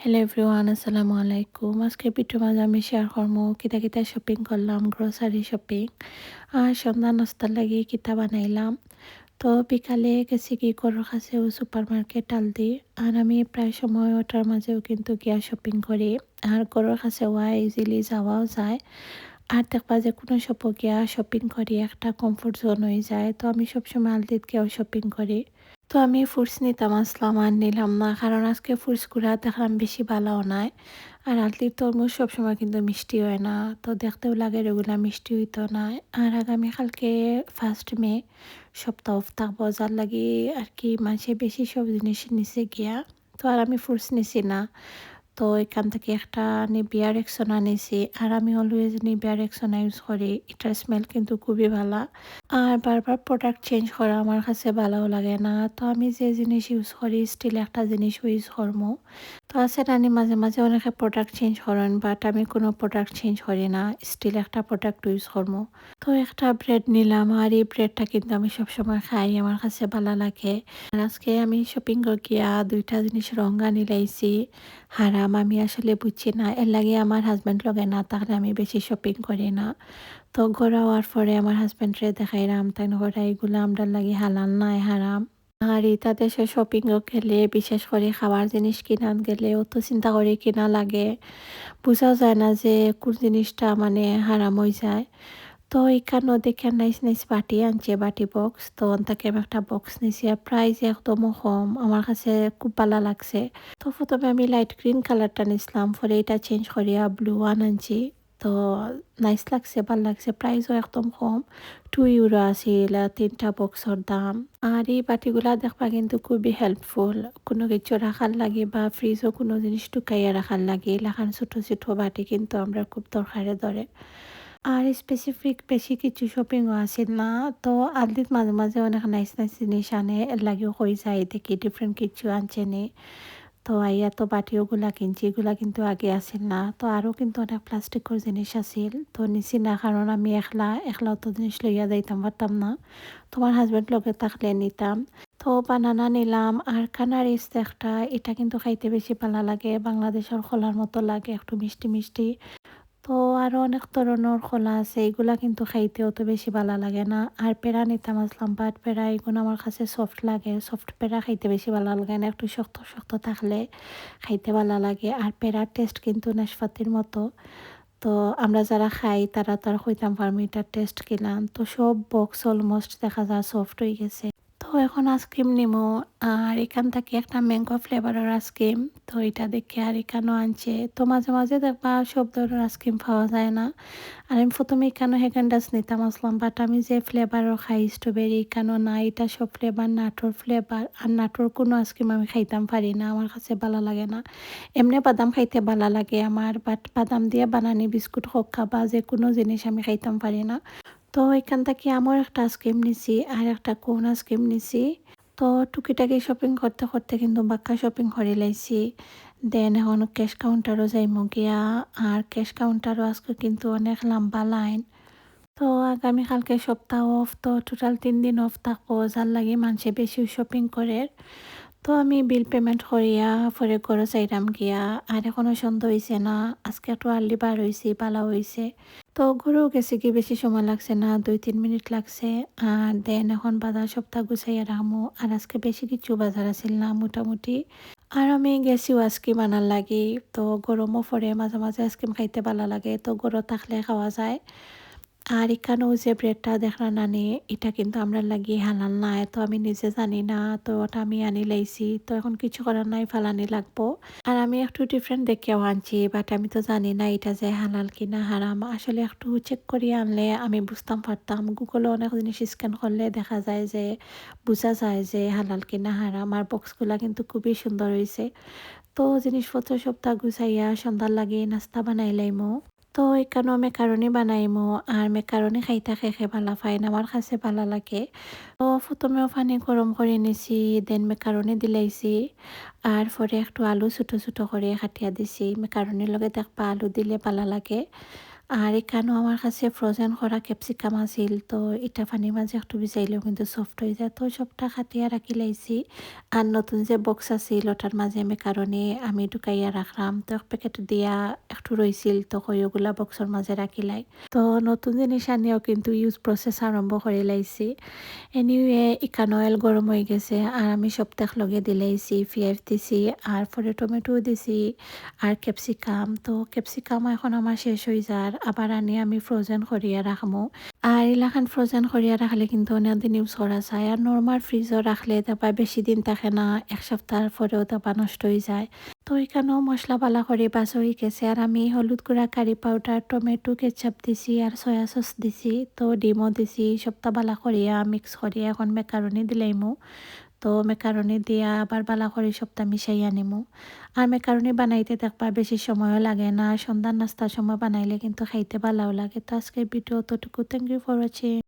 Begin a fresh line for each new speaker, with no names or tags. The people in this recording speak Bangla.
হ্যালো এভরিওয়ান, আসসালামু আলাইকুম। আজকে ভিডিওর মাঝে আমি শেয়ার করবো কিতা কিতা শপিং করলাম, গ্রোসারি শপিং। আর সন্ধ্যা নাস্তার লাগি কিতা বানাইলাম। তো বিকালে গেছি কি গরুর কাছেও সুপার মার্কেট আলদি। আর আমি প্রায় সময় ওটার মাঝেও কিন্তু গিয়া শপিং করি। আর গরুর কাছে ওয়া ইজিলি যাওয়াও যায়। আর দেখবা যে কোনো শপও গিয়া শপিং করি একটা কমফোর্ট জোন হয়ে যায়। তো আমি সবসময় আলদিত গিয়েও শপিং করি। তো আমি ফ্রুটস নিতাম আসলাম আর নিলাম না, কারণ আজকে ফ্রুটসগুলা দেখলাম বেশি ভালোও নাই। আর আলতির তরমুজ সবসময় কিন্তু মিষ্টি হয় না, তো দেখতেও লাগে রেগুলা মিষ্টি হইতো না। আর আগামীকালকে 1 মে সপ্তাহ অফ থাকবো, যার লাগি আর কি মাসে বেশি সব জিনিস নিচে গিয়া। তো আর আমি ফ্রুটস নিছি না। তো এখান থেকে একটা নিভিয়া রেক্সোনা নিছি। আর আমি অলওয়েজ নিভিয়া রেক্সোনা ইউজ করি। এটার স্মেল কিন্তু খুবই ভালো। আর বারবার প্রোডাক্ট চেঞ্জ করা আমার কাছে ভালোও লাগে না। তো আমি যে জিনিস ইউজ করি স্টিল একটা জিনিস ইউজ করবো। তো আছে রানি মাঝে মাঝে অনেকে প্রোডাক্ট চেঞ্জ করেন, বাট আমি কোনো প্রোডাক্ট চেঞ্জ করি না, স্টিল একটা প্রোডাক্ট ইউজ করবো। তো একটা ব্রেড নিলাম, আর এই ব্রেডটা কিন্তু আমি সবসময় খাই, আমার কাছে ভালো লাগে। আর আজকে আমি শপিং গিয়া 2টা জিনিস রঙা নিলাইছি। হারাম আমি আসলে বুঝছি না, এর লাগে আমার হাজব্যান্ড লগে না থাকলে আমি বেশি শপিং করি না। তো ঘোরা হওয়ার পরে আমার হাজব্যান্ডরে দেখাইলাম, তাই ঘোরা এগুলো আমরার লাগে হালাল নাই, হারাম। আর ইতা দেশে শপিং গেলে বিশেষ করে খাবার জিনিস কিনান গেলে অত চিন্তা করে কিনা লাগে, বোঝাও যায় না যে কোন জিনিসটা মানে হারাম হয়ে যায়। তো এখানেও দেখে নাইস নাইস বাটি আনছে, বাটি বক্স। তো তাকে আমি একটা বক্স নিছি, আর প্রাইস একদম কম, আমার কাছে খুব ভালো লাগছে। তো প্রথমে আমি লাইট গ্রিন কালারটা নিছিলাম, পরে এটা চেঞ্জ করিয়া ব্লু ওয়ান আনছি। তো নাইস লাগছে, ভাল লাগছে, প্রাইসও একদম কম, 2 ইউরো আছিল 3টা বক্সর দাম। আর এই বাটিগুলা দেখবা কিন্তু খুবই হেল্পফুল, কোনো কিছু রাখার লাগে বা ফ্রিজও কোনো জিনিস টুকাইয়া রাখার লাগে, লাখান ছোট ছোট বাটি কিন্তু আমরা খুব দরকারে ধরে। আর স্পেসিফিক বেশি কিছু শপিংও আছিল না। তো আলদিত মাঝে মাঝে অনেক নাইস নাইস জিনিস আনে, এর লাগেও কই যাই দেখি ডিফারেন্ট কিছু আনছে নি। তো আইয়া তো বাটিওগুলা কিনছি, এগুলা কিন্তু আগে আসিল না। তো আরও কিন্তু অনেক প্লাস্টিকের জিনিস আছিল, তো নিছি না, কারণ আমি একলা একলা অত জিনিস লইয়া যাইতাম পারতাম না। তোমার হাজব্যান্ড লগে থাকলে নিতাম। তো বানানা নিলাম, আর কানারিস একটা, এটা কিন্তু খাইতে বেশি ভালো লাগে, বাংলাদেশের খোলার মতো লাগে, একটু মিষ্টি মিষ্টি। তো আরো অনেক ধরনের কলা আছে, এগুলা কিন্তু খাইতে অত বেশি ভালো লাগে না। আর পেড়া নিতাম আসলাম, বাট পেড়া এগুলো আমার কাছে সফট লাগে, সফট পেড়া খাইতে বেশি ভালো লাগে না, একটু শক্ত শক্ত থাকলে খাইতে ভালো লাগে। আর পেড়ার টেস্ট কিন্তু নাশপাতির মতো। তো আমরা যারা খাই তারা তো আর হইতাম পারবো এটার টেস্ট কিলাম। তো সব বক্স অলমোস্ট দেখা যায় সফট হয়ে গেছে। তো এখন আইসক্রিম নিমো, আর এখান থেকে একটা ম্যাঙ্গো ফ্লেভারের আইসক্রিম। তো এটা দেখে আর এখানেও আনছে। তো মাঝে মাঝে দেখবা সব ধরনের আইসক্রিম পাওয়া যায় না। আর আমি প্রথমে এখানে হ্যাগেনডাস নিতাম আসলাম, বাট আমি যে ফ্লেভারও খাই স্ট্রবেরি, এখানেও না, এটা সব ফ্লেভার নাটোর ফ্লেভার। আর নাটোর কোনো আইসক্রিম আমি খাইতাম পারি না, আমার কাছে ভালো লাগে না। এমনি বাদাম খাইতে ভালো লাগে আমার, বাট বাদাম দিয়ে বানানি বিস্কুট হোক বা যে কোনো জিনিস আমি খাইতাম পারি না। তো এখান থেকে আমার একটা আইসক্রিম নিছি, আর একটা কোন আইসক্রিম নিছি। তো টুকিটাকি শপিং করতে করতে কিন্তু বাক্কা শপিং করে লাইছি। দেন এখন ক্যাশ কাউন্টারও যাইমু গিয়া। আর ক্যাশ কাউন্টারও আজকে কিন্তু অনেক লম্বা লাইন। তো আগামীকালকে সপ্তাহ অফ, তো টোটাল 3 দিন অফ থাকবো, যার লাগে মানুষে বেশি শপিং করে। তো আমি বিল পেমেন্ট করিয়া পরে ঘরে যাইরাম গিয়া। আর এখনো সন্ধ্যা হইছে না, আজকে একটু আর্লি বার হইছি, ভালো হইছে। তো ঘুরেও গেছি কি বেশি সময় লাগছে না, 2-3 মিনিট লাগছে। আর দেন এখন বাজার সপ্তাহ গুছাইয়া রাখবো। আর আজকে বেশি কিছু বাজার আছিল না মোটামুটি। আর আমি গেছিও আইসক্রিম আনার লাগি। তো গরমও পড়ে, মাঝে মাঝে আইসক্রিম খাইতে ভালো লাগে, তো গরম থাকলে খাওয়া যায়। আর এখানেও যে ব্রেডটা দেখলা নানি, এটা কিন্তু আমরা লাগিয়ে হালাল নাই, তো আমি নিজে জানি না, তো ওটা আমি আনি লাইছি। তো এখন কিছু করার নাই, ফালানি লাগবো। আর আমি একটু ডিফারেন্ট দেখেও আনছি, বাট আমি তো জানি না এটা যে হালাল কিনা হারাম, আসলে একটু চেক করে আনলে আমি বুঝতাম পারতাম। গুগলে অনেক জিনিস স্ক্যান করলে দেখা যায় যে বোঝা যায় যে হালাল কিনা হারাম। আর বক্সগুলা কিন্তু খুবই সুন্দর হয়েছে। তো জিনিসপত্র সপ্তাহ গুছাইয়া সন্ধ্যার লাগে নাস্তা বানাই লাইমো। তো এখানেও মেকারনি বানাইমো, আর মেকারনি খাইতে খেয়ে ভালা পাই না, আমার কাছে ভালো লাগে। তো প্রথমেও পানি গরম করে নিছি, দেন মেকারনি দিলাইছি। আর পরে একটু আলু ছোট ছোট করে কাটিয়া দিছি, মেকারনির লগে দেখবা আলু দিলে ভালো লাগে। আর এখানেও আমার কাছে ফ্রোজেন করা ক্যাপসিকাম আছিল, তো এটা পানির মাঝে একটু ভিজাইলেও কিন্তু সফট হয়ে যায়। তো সবটা কাটিয়া রাখি লাইছি। আর নতুন যে বক্স আছিল ওটার মাঝে মেকারনি আমি ঢুকাইয়া রাখলাম। তো এক প্যাকেট দিয়া একটু রইছিল, তো ওগুলা বক্সের মাঝে রাখি লাই। তো নতুন জিনিস আনিয়াও কিন্তু ইউজ প্রসেস আরম্ভ করে লাইছি। এনিওয়ে ইকান অয়েল গরম হয়ে গেছে আর আমি সপ্তাহ লগে দিলাইছি, পেঁয়াজ দিছি আর পরে টমেটো দিছি আর ক্যাপসিকাম। তো ক্যাপসিকাম এখন আমার শেষ হয়ে যার, আবার আনি আমি ফ্রোজেন করিয়া রাখবো। আর এলাখান ফ্রোজেন করিয়া রাখলে কিন্তু অনেক দিন ইউজ করা যায়। আর নর্মাল ফ্রিজও রাখলে তারপর বেশি দিন থাকে না, এক সপ্তাহ পরেও তারপর নষ্ট হয়ে যায়। তো এখানেও মশলা বালা করে বাস হয়ে গেছে আর আমি হলুদ গুঁড়া, কারি পাউডার, টমেটো কেচাপ দিছি আর সয়া সস দিছি। তো ডিমও দিছি, সবটা বালা করিয়া মিক্স করিয়া এখন মেকারনি দিলাইমু। তো মেকারনি দিয়া আবার বালা করে সবটা মিশাইয়া নিমু। আর মেকারনি বানাইতে দেখবা বেশি সময়ও লাগে না, সন্ধ্যার নাস্তার সময় বানাইলে কিন্তু খাইতে ভালোও লাগে। তো আজকের ভিডিও অতটুকু। Thank you for watching.